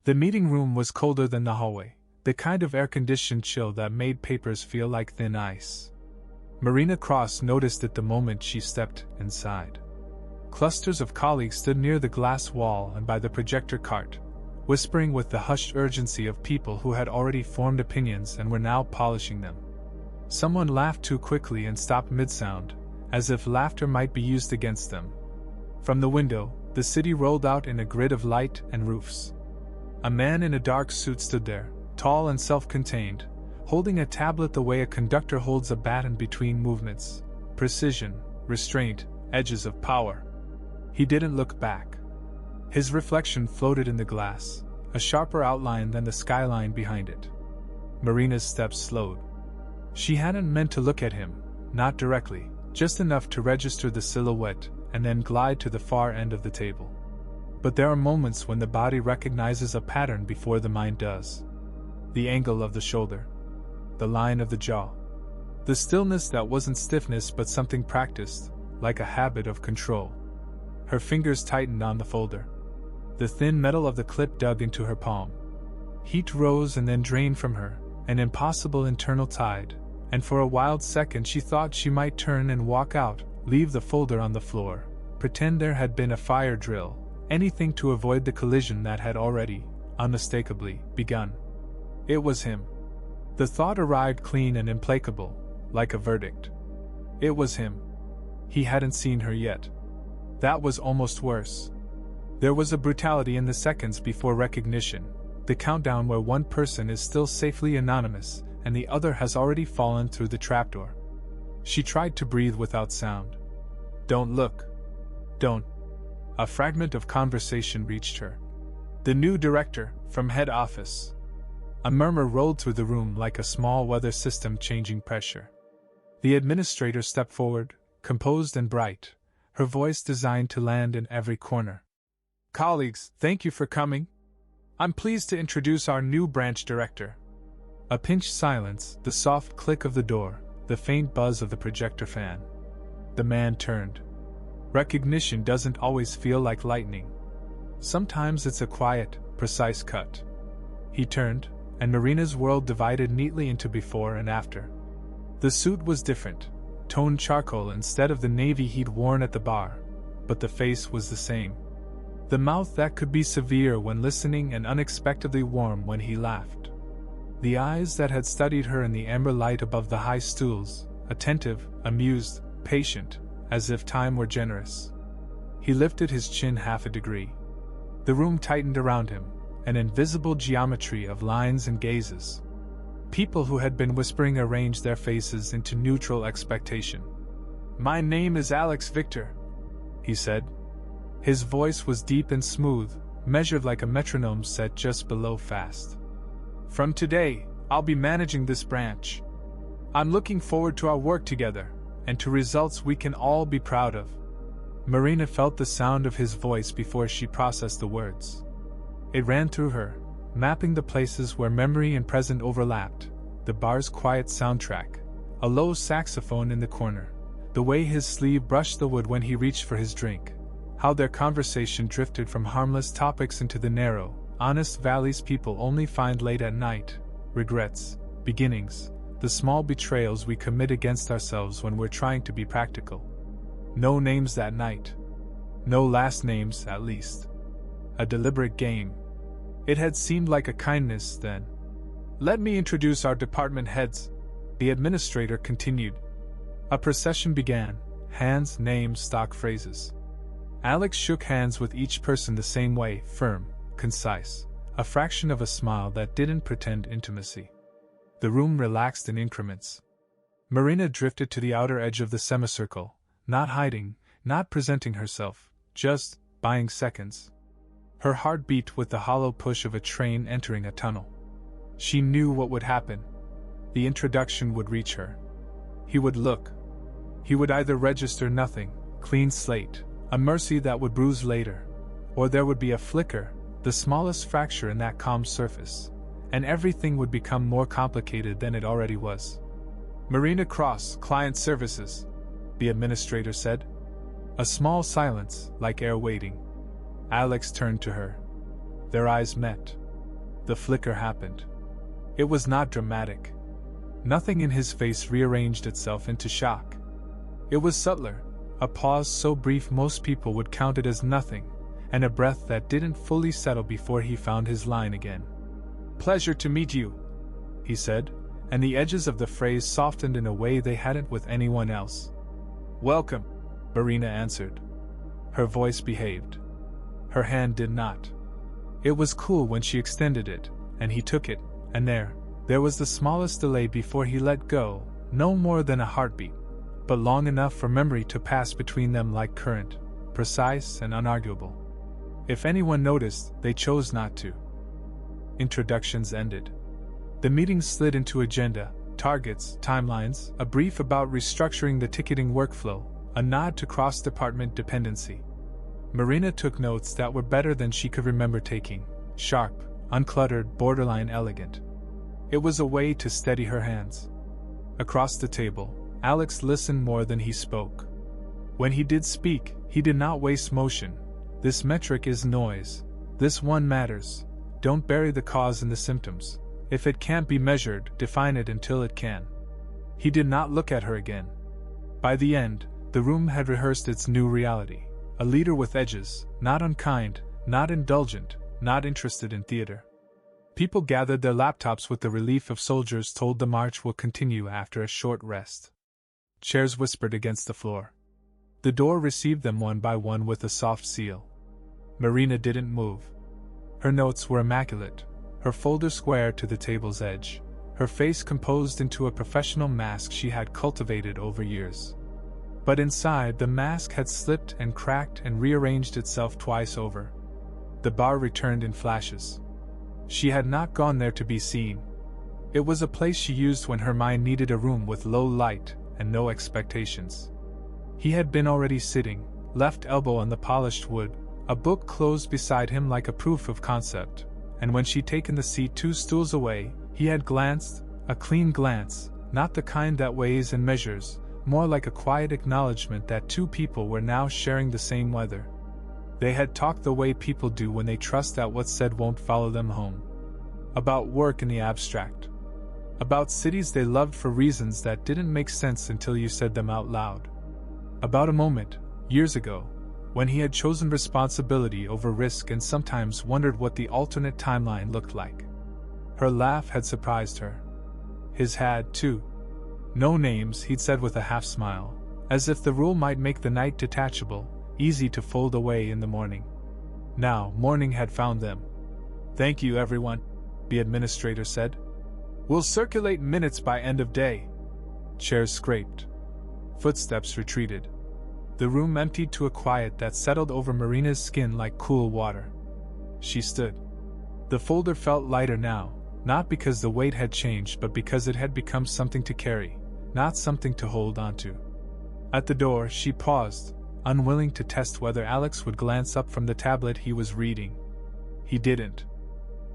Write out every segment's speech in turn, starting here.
The meeting room was colder than the hallway, the kind of air-conditioned chill that made papers feel like thin ice. Marina Cross noticed it the moment she stepped inside. Clusters of colleagues stood near the glass wall and by the projector cart, whispering with the hushed urgency of people who had already formed opinions and were now polishing them. Someone laughed too quickly and stopped mid-sound, as if laughter might be used against them. From the window, the city rolled out in a grid of light and roofs. A man in a dark suit stood there, tall and self-contained, holding a tablet the way a conductor holds a baton between movements. Precision, restraint, edges of power. He didn't look back. His reflection floated in the glass, a sharper outline than the skyline behind it. Marina's steps slowed. She hadn't meant to look at him, not directly, just enough to register the silhouette and then glide to the far end of the table. But there are moments when the body recognizes a pattern before the mind does. The angle of the shoulder. The line of the jaw. The stillness that wasn't stiffness but something practiced, like a habit of control. Her fingers tightened on the folder. The thin metal of the clip dug into her palm. Heat rose and then drained from her, an impossible internal tide, and for a wild second she thought she might turn and walk out, leave the folder on the floor, pretend there had been a fire drill, anything to avoid the collision that had already, unmistakably, begun. It was him. The thought arrived clean and implacable, like a verdict. It was him. He hadn't seen her yet. That was almost worse. There was a brutality in the seconds before recognition, the countdown where one person is still safely anonymous and the other has already fallen through the trapdoor. She tried to breathe without sound. "Don't look. Don't." A fragment of conversation reached her. "The new director, from head office." A murmur rolled through the room like a small weather system changing pressure. The administrator stepped forward, composed and bright, her voice designed to land in every corner. "Colleagues, thank you for coming. I'm pleased to introduce our new branch director." A pinched silence, the soft click of the door, the faint buzz of the projector fan. The man turned. Recognition doesn't always feel like lightning. Sometimes it's a quiet, precise cut. He turned, and Marina's world divided neatly into before and after. The suit was different, toned charcoal instead of the navy he'd worn at the bar, but the face was the same. The mouth that could be severe when listening and unexpectedly warm when he laughed. The eyes that had studied her in the amber light above the high stools, attentive, amused, patient, as if time were generous. He lifted his chin half a degree. The room tightened around him, an invisible geometry of lines and gazes. People who had been whispering arranged their faces into neutral expectation. "My name is Alex Victor," he said. His voice was deep and smooth, measured like a metronome set just below fast. "From today, I'll be managing this branch. I'm looking forward to our work together, and to results we can all be proud of." Marina felt the sound of his voice before she processed the words. It ran through her, mapping the places where memory and present overlapped, the bar's quiet soundtrack, a low saxophone in the corner, the way his sleeve brushed the wood when he reached for his drink, how their conversation drifted from harmless topics into the narrow, honest valleys people only find late at night, regrets, beginnings, the small betrayals we commit against ourselves when we're trying to be practical. No names that night. No last names, at least. A deliberate game. It had seemed like a kindness then. "Let me introduce our department heads," the administrator continued. A procession began, hands, names, stock phrases. Alex shook hands with each person the same way, firm, concise, a fraction of a smile that didn't pretend intimacy. The room relaxed in increments. Marina drifted to the outer edge of the semicircle, not hiding, not presenting herself, just buying seconds. Her heart beat with the hollow push of a train entering a tunnel. She knew what would happen. The introduction would reach her. He would look. He would either register nothing, clean slate, a mercy that would bruise later, or there would be a flicker, the smallest fracture in that calm surface, and everything would become more complicated than it already was. "Marina Cross, Client Services," the administrator said. A small silence, like air waiting. Alex turned to her. Their eyes met. The flicker happened. It was not dramatic. Nothing in his face rearranged itself into shock. It was subtler, a pause so brief most people would count it as nothing, and a breath that didn't fully settle before he found his line again. "Pleasure to meet you," he said, and the edges of the phrase softened in a way they hadn't with anyone else. "Welcome," Marina answered. Her voice behaved. Her hand did not. It was cool when she extended it, and he took it, and there was the smallest delay before he let go, no more than a heartbeat, but long enough for memory to pass between them like current, precise and unarguable. If anyone noticed, they chose not to. Introductions ended. The meeting slid into agenda, targets, timelines, a brief about restructuring the ticketing workflow, a nod to cross-department dependency. Marina took notes that were better than she could remember taking, sharp, uncluttered, borderline elegant. It was a way to steady her hands. Across the table, Alex listened more than he spoke. When he did speak, he did not waste motion. This metric is noise. This one matters. Don't bury the cause in the symptoms. If it can't be measured, define it until it can. He did not look at her again. By the end, the room had rehearsed its new reality. A leader with edges, not unkind, not indulgent, not interested in theater. People gathered their laptops with the relief of soldiers told the march will continue after a short rest. Chairs whispered against the floor. The door received them one by one with a soft seal. Marina didn't move. Her notes were immaculate, her folder square to the table's edge, her face composed into a professional mask she had cultivated over years. But inside, the mask had slipped and cracked and rearranged itself twice over. The bar returned in flashes. She had not gone there to be seen. It was a place she used when her mind needed a room with low light and no expectations. He had been already sitting, left elbow on the polished wood, a book closed beside him like a proof of concept, and when she'd taken the seat 2 stools away, he had glanced, a clean glance, not the kind that weighs and measures, more like a quiet acknowledgement that 2 people were now sharing the same weather. They had talked the way people do when they trust that what's said won't follow them home. About work in the abstract. About cities they loved for reasons that didn't make sense until you said them out loud. About a moment, years ago, when he had chosen responsibility over risk and sometimes wondered what the alternate timeline looked like. Her laugh had surprised her. His had, too. "No names," he'd said with a half-smile, as if the rule might make the night detachable, easy to fold away in the morning. Now, morning had found them. "Thank you, everyone," the administrator said. "We'll circulate minutes by end of day." Chairs scraped. Footsteps retreated. The room emptied to a quiet that settled over Marina's skin like cool water. She stood. The folder felt lighter now, not because the weight had changed but because it had become something to carry, not something to hold onto. At the door, she paused, unwilling to test whether Alex would glance up from the tablet he was reading. He didn't.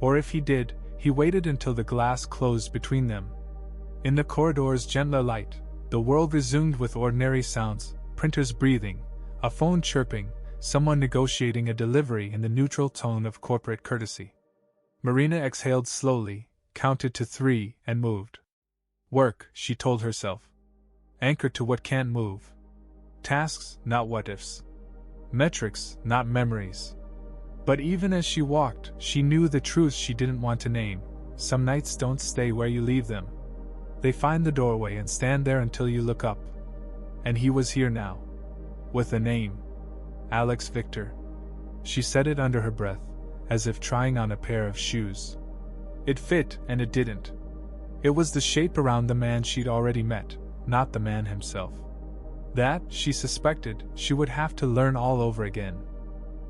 Or if he did, he waited until the glass closed between them. In the corridor's gentler light, the world resumed with ordinary sounds, printers breathing, a phone chirping, someone negotiating a delivery in the neutral tone of corporate courtesy. Marina exhaled slowly, counted to 3, and moved. Work, she told herself. Anchored to what can't move. Tasks, not what-ifs. Metrics, not memories. But even as she walked, she knew the truths she didn't want to name. Some nights don't stay where you leave them. They find the doorway and stand there until you look up. And he was here now. With a name. Alex Victor. She said it under her breath, as if trying on a pair of shoes. It fit, and it didn't. It was the shape around the man she'd already met, not the man himself. That, she suspected, she would have to learn all over again.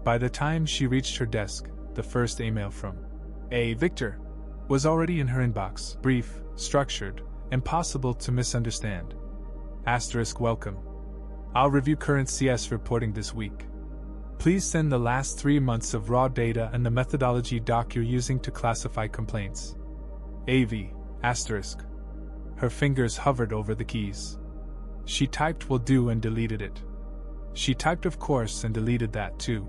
By the time she reached her desk, the first email from A. Victor was already in her inbox, brief, structured, impossible to misunderstand. * welcome. I'll review current CS reporting this week. Please send the last 3 months of raw data and the methodology doc you're using to classify complaints. AV. *. Her fingers hovered over the keys. She typed will do and deleted it. She typed of course and deleted that too.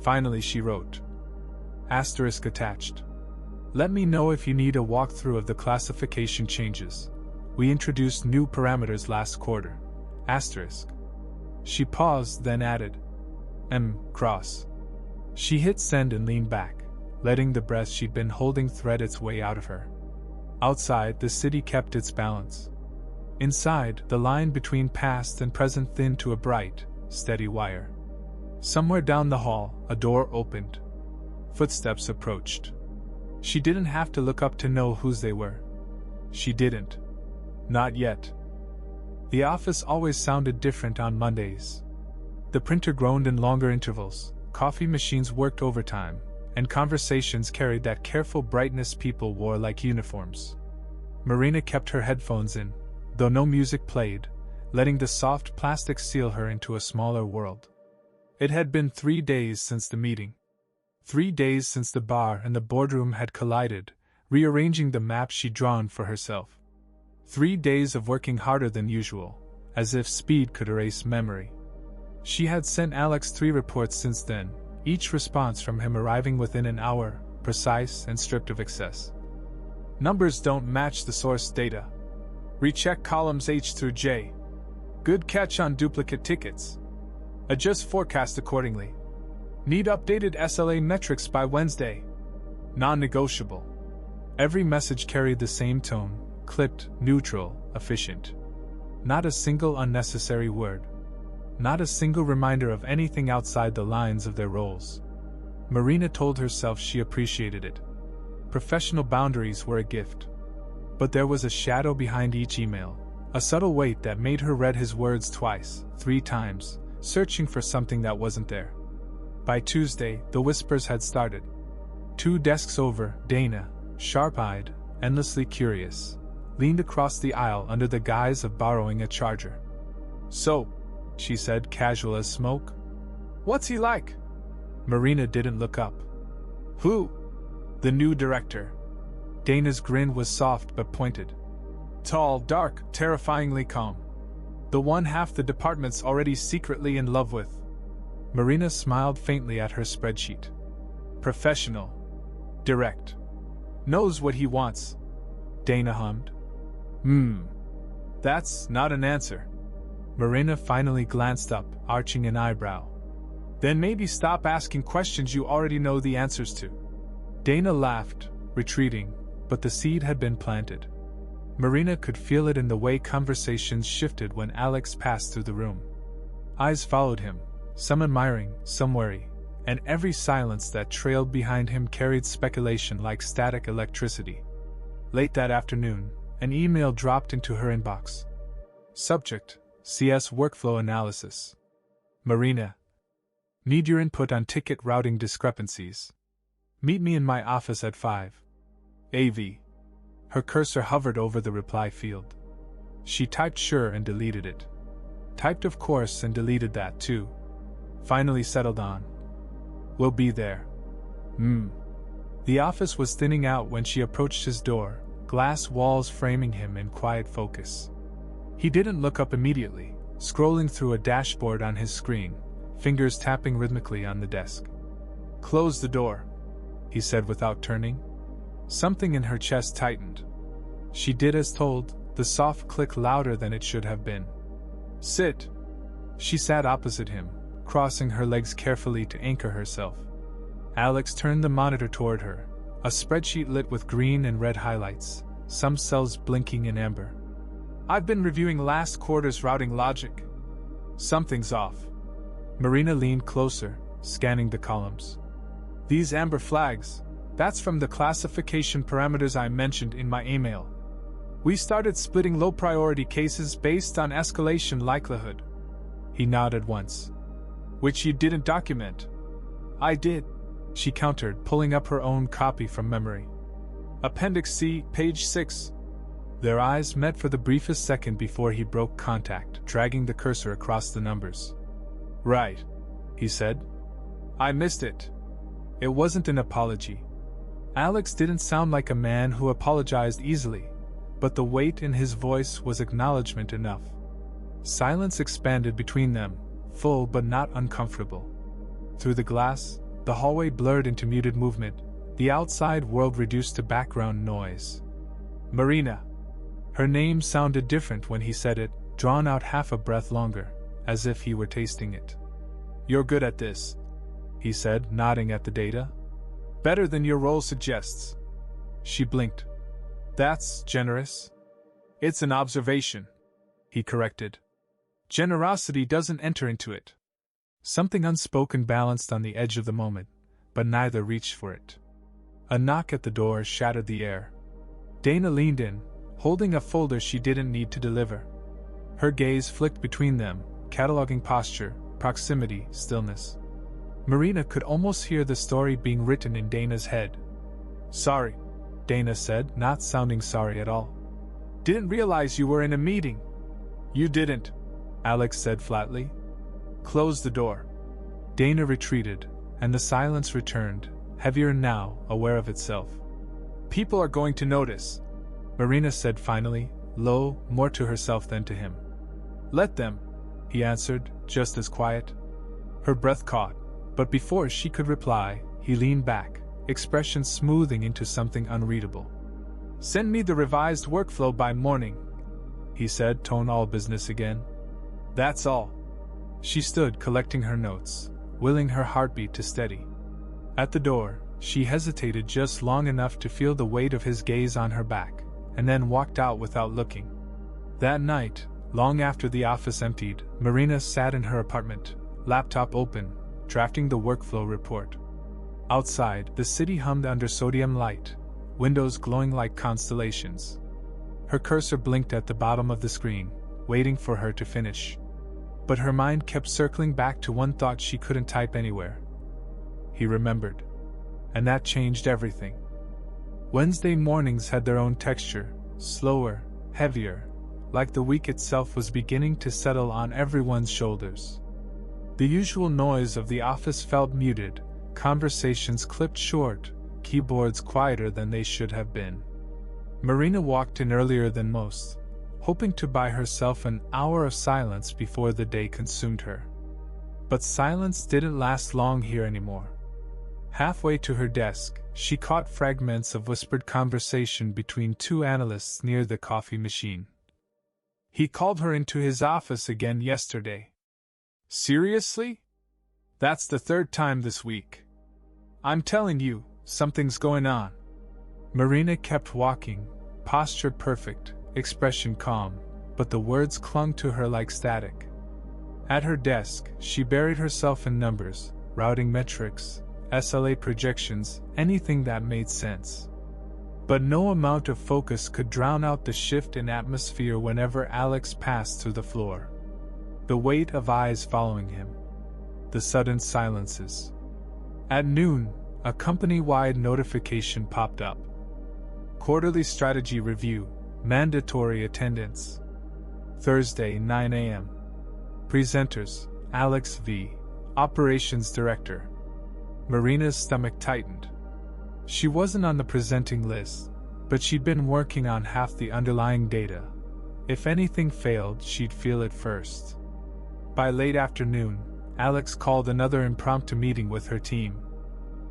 Finally she wrote. * attached. Let me know if you need a walkthrough of the classification changes. We introduced new parameters last quarter. Asterisk. She paused, then added, cross. She hit send and leaned back, letting the breath she'd been holding thread its way out of her. Outside, the city kept its balance. Inside, the line between past and present thinned to a bright, steady wire. Somewhere down the hall, a door opened. Footsteps approached. She didn't have to look up to know whose they were. She didn't. Not yet. The office always sounded different on Mondays. The printer groaned in longer intervals, coffee machines worked overtime, and conversations carried that careful brightness people wore like uniforms. Marina kept her headphones in, though no music played, letting the soft plastic seal her into a smaller world. It had been 3 days since the meeting. 3 days since the bar and the boardroom had collided, rearranging the map she'd drawn for herself. 3 days of working harder than usual, as if speed could erase memory. She had sent Alex 3 reports since then, each response from him arriving within an hour, precise and stripped of excess. Numbers don't match the source data. Recheck columns H through J. Good catch on duplicate tickets. Adjust forecast accordingly. Need updated SLA metrics by Wednesday. Non-negotiable. Every message carried the same tone, clipped, neutral, efficient. Not a single unnecessary word. Not a single reminder of anything outside the lines of their roles. Marina told herself she appreciated it. Professional boundaries were a gift. But there was a shadow behind each email, a subtle weight that made her read his words twice, 3 times, searching for something that wasn't there. By Tuesday, the whispers had started. 2 desks over, Dana, sharp-eyed, endlessly curious, leaned across the aisle under the guise of borrowing a charger. "So," she said, casual as smoke. "What's he like?" Marina didn't look up. "Who?" "The new director." Dana's grin was soft but pointed. "Tall, dark, terrifyingly calm. The one half the department's already secretly in love with." Marina smiled faintly at her spreadsheet. "Professional. Direct. Knows what he wants." Dana hummed. That's not an answer." Marina finally glanced up, arching an eyebrow. "Then maybe stop asking questions you already know the answers to." Dana laughed, retreating, but the seed had been planted. Marina could feel it in the way conversations shifted when Alex passed through the room. Eyes followed him, some admiring, some wary, and every silence that trailed behind him carried speculation like static electricity. Late that afternoon, an email dropped into her inbox. Subject: CS Workflow Analysis. Marina. Need your input on ticket routing discrepancies. Meet me in my office at 5. AV. Her cursor hovered over the reply field. She typed sure and deleted it. Typed of course and deleted that too. Finally settled on. We'll be there. The office was thinning out when she approached his door, glass walls framing him in quiet focus. He didn't look up immediately, scrolling through a dashboard on his screen, fingers tapping rhythmically on the desk. "Close the door," he said without turning. Something in her chest tightened. She did as told, the soft click louder than it should have been. "Sit." She sat opposite him, crossing her legs carefully to anchor herself. Alex turned the monitor toward her, a spreadsheet lit with green and red highlights, some cells blinking in amber. "I've been reviewing last quarter's routing logic. Something's off." Marina leaned closer, scanning the columns. "These amber flags, that's from the classification parameters I mentioned in my email. We started splitting low-priority cases based on escalation likelihood." He nodded once. "Which you didn't document." "I did," she countered, pulling up her own copy from memory. "Appendix C, page 6. Their eyes met for the briefest second before he broke contact, dragging the cursor across the numbers. "Right," he said. "I missed it." It wasn't an apology. Alex didn't sound like a man who apologized easily, but the weight in his voice was acknowledgement enough. Silence expanded between them, full but not uncomfortable. Through the glass, the hallway blurred into muted movement, the outside world reduced to background noise. Marina. Her name sounded different when he said it, drawn out half a breath longer, as if he were tasting it. You're good at this, he said, nodding at the data. Better than your role suggests. She blinked. That's generous. It's an observation, he corrected. Generosity doesn't enter into it. Something unspoken balanced on the edge of the moment, but neither reached for it. A knock at the door shattered the air. Dana leaned in, holding a folder she didn't need to deliver. Her gaze flicked between them, cataloging posture, proximity, stillness. Marina could almost hear the story being written in Dana's head. Sorry, Dana said, not sounding sorry at all. Didn't realize you were in a meeting. You didn't, Alex said flatly. Close the door. Dana retreated, and the silence returned, heavier now, aware of itself. People are going to notice, Marina said finally, low, more to herself than to him. Let them, he answered, just as quiet. Her breath caught, but before she could reply, he leaned back, expression smoothing into something unreadable. Send me the revised workflow by morning, he said, tone all business again. That's all. She stood collecting her notes, willing her heartbeat to steady. At the door, she hesitated just long enough to feel the weight of his gaze on her back, and then walked out without looking. That night, long after the office emptied, Marina sat in her apartment, laptop open, drafting the workflow report. Outside, the city hummed under sodium light, windows glowing like constellations. Her cursor blinked at the bottom of the screen, waiting for her to finish. But her mind kept circling back to one thought she couldn't type anywhere. He remembered. And that changed everything. Wednesday mornings had their own texture, slower, heavier, like the week itself was beginning to settle on everyone's shoulders. The usual noise of the office felt muted, conversations clipped short, keyboards quieter than they should have been. Marina walked in earlier than most, hoping to buy herself an hour of silence before the day consumed her. But silence didn't last long here anymore. Halfway to her desk, she caught fragments of whispered conversation between two analysts near the coffee machine. He called her into his office again yesterday. Seriously? That's the third time this week. I'm telling you, something's going on. Marina kept walking, posture perfect, expression calm, but the words clung to her like static. At her desk, she buried herself in numbers, routing metrics, SLA projections, anything that made sense. But no amount of focus could drown out the shift in atmosphere whenever Alex passed through the floor. The weight of eyes following him. The sudden silences. At noon, a company-wide notification popped up. Quarterly strategy review, mandatory attendance. Thursday, 9 a.m. Presenters, Alex V., Operations Director. Marina's stomach tightened. She wasn't on the presenting list, but she'd been working on half the underlying data. If anything failed, she'd feel it first. By late afternoon, Alex called another impromptu meeting with her team.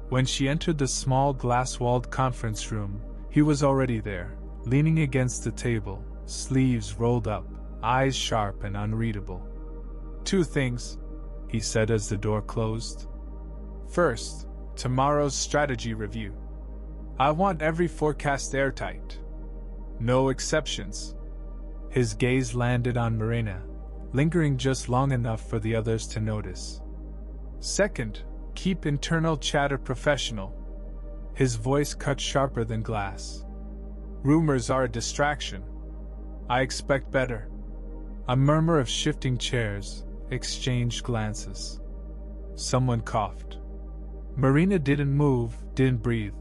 When she entered the small glass-walled conference room, he was already there, leaning against the table, sleeves rolled up, eyes sharp and unreadable. Two things, he said as the door closed. First, tomorrow's strategy review. I want every forecast airtight. No exceptions. His gaze landed on Marina, lingering just long enough for the others to notice. Second, keep internal chatter professional. His voice cut sharper than glass. Rumors are a distraction. I expect better. A murmur of shifting chairs, exchanged glances. Someone coughed. Marina didn't move, didn't breathe,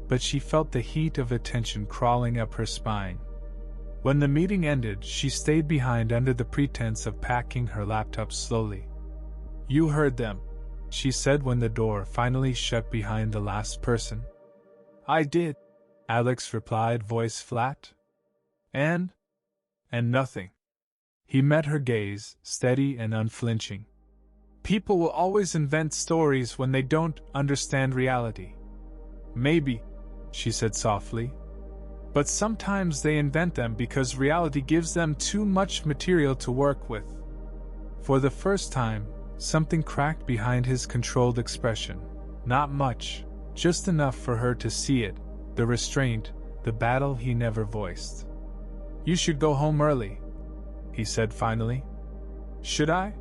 but she felt the heat of attention crawling up her spine. When the meeting ended, she stayed behind under the pretense of packing her laptop slowly. You heard them, she said when the door finally shut behind the last person. I did, Alex replied, voice flat. And nothing. He met her gaze, steady and unflinching. People will always invent stories when they don't understand reality. Maybe, she said softly. But sometimes they invent them because reality gives them too much material to work with. For the first time, something cracked behind his controlled expression. Not much, just enough for her to see it, the restraint, the battle he never voiced. You should go home early, he said finally. Should I?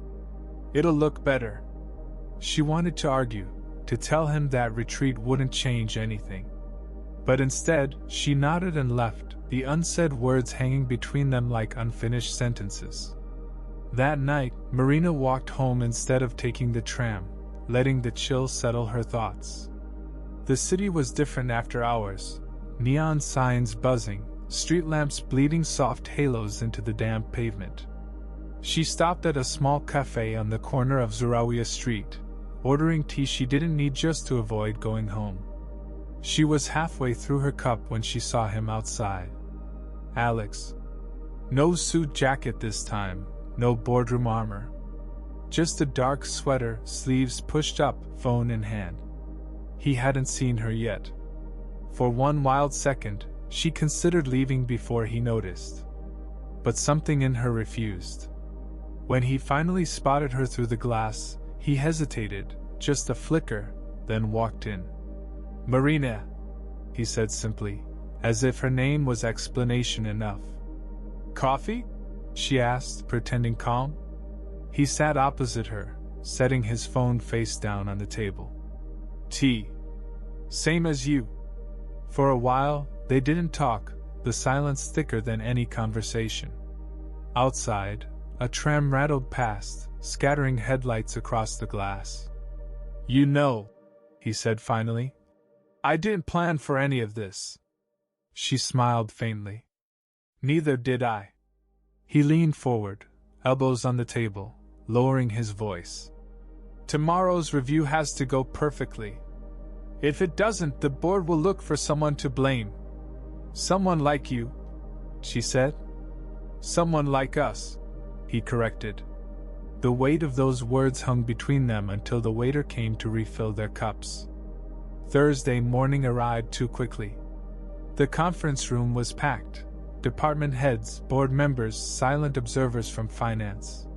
It'll look better. She wanted to argue, to tell him that retreat wouldn't change anything. But instead, she nodded and left, the unsaid words hanging between them like unfinished sentences. That night, Marina walked home instead of taking the tram, letting the chill settle her thoughts. The city was different after hours, neon signs buzzing, street lamps bleeding soft halos into the damp pavement. She stopped at a small cafe on the corner of Zurawiya Street, ordering tea she didn't need just to avoid going home. She was halfway through her cup when she saw him outside. Alex. No suit jacket this time, no boardroom armor. Just a dark sweater, sleeves pushed up, phone in hand. He hadn't seen her yet. For one wild second, she considered leaving before he noticed. But something in her refused. When he finally spotted her through the glass, he hesitated, just a flicker, then walked in. Marina, he said simply, as if her name was explanation enough. Coffee? She asked, pretending calm. He sat opposite her, setting his phone face down on the table. Tea. Same as you. For a while, they didn't talk, the silence thicker than any conversation. Outside, a tram rattled past, scattering headlights across the glass. You know, he said finally, I didn't plan for any of this. She smiled faintly. Neither did I. He leaned forward, elbows on the table, lowering his voice. Tomorrow's review has to go perfectly. If it doesn't, the board will look for someone to blame. Someone like you, she said. Someone like us, he corrected. The weight of those words hung between them until the waiter came to refill their cups. Thursday morning arrived too quickly. The conference room was packed. Department heads, board members, silent observers from finance.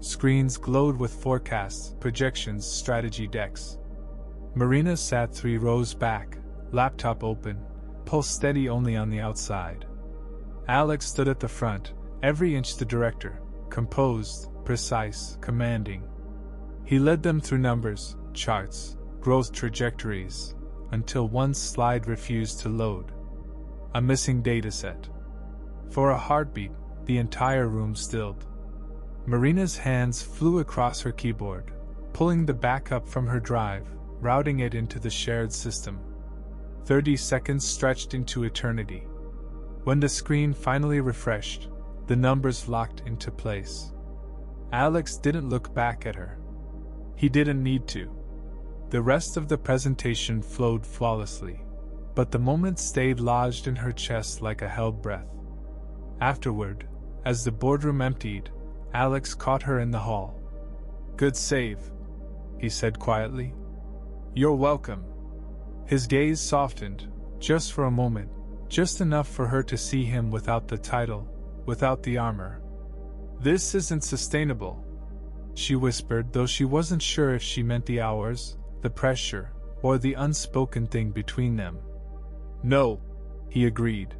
Screens glowed with forecasts, projections, strategy decks. Marina sat 3 rows back, laptop open, pulse steady only on the outside. Alex stood at the front, every inch the director, composed, precise, commanding. He led them through numbers, charts, growth trajectories, until one slide refused to load. A missing dataset. For a heartbeat, the entire room stilled. Marina's hands flew across her keyboard, pulling the backup from her drive, routing it into the shared system. 30 seconds stretched into eternity. When the screen finally refreshed, the numbers locked into place. Alex didn't look back at her. He didn't need to. The rest of the presentation flowed flawlessly, but the moment stayed lodged in her chest like a held breath. Afterward, as the boardroom emptied, Alex caught her in the hall. Good save, he said quietly. You're welcome. His gaze softened, just for a moment, just enough for her to see him without the title, without the armor. This isn't sustainable, she whispered, though she wasn't sure if she meant the hours, the pressure, or the unspoken thing between them. No, he agreed.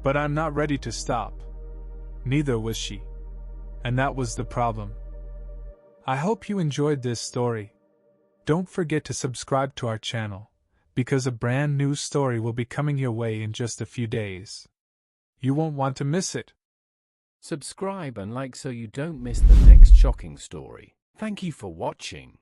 But I'm not ready to stop. Neither was she. And that was the problem. I hope you enjoyed this story. Don't forget to subscribe to our channel, because a brand new story will be coming your way in just a few days. You won't want to miss it. Subscribe and like so you don't miss the next shocking story. Thank you for watching.